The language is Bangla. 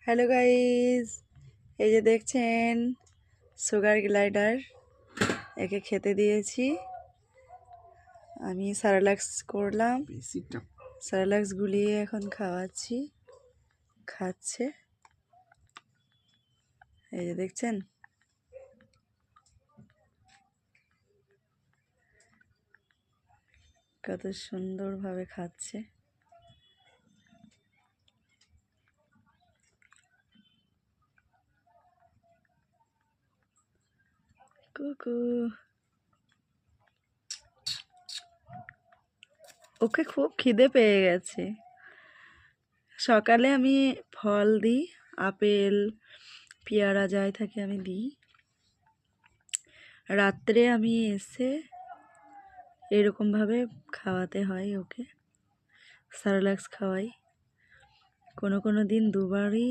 হ্যালো গাইস, এই যে দেখছেন সুগার গ্লাইডার, একে খেতে দিয়েছি। আমি স্যারেলাক্স করলাম, স্যারেলাক্স গুলিয়ে এখন খাওয়াচ্ছি, খাচ্ছে। এই যে দেখছেন, কত সুন্দরভাবে খাচ্ছে। কুকু, ওকে খুব খিদে পেয়ে গেছে। সকালে আমি ফল দিই, আপেল পেয়ারা যাই থাকে আমি দিই। রাত্রে আমি এসে এরকমভাবে খাওয়াতে হয় ওকে, স্যারেলাক্স খাওয়াই। কোনো কোনো দিন দুবারই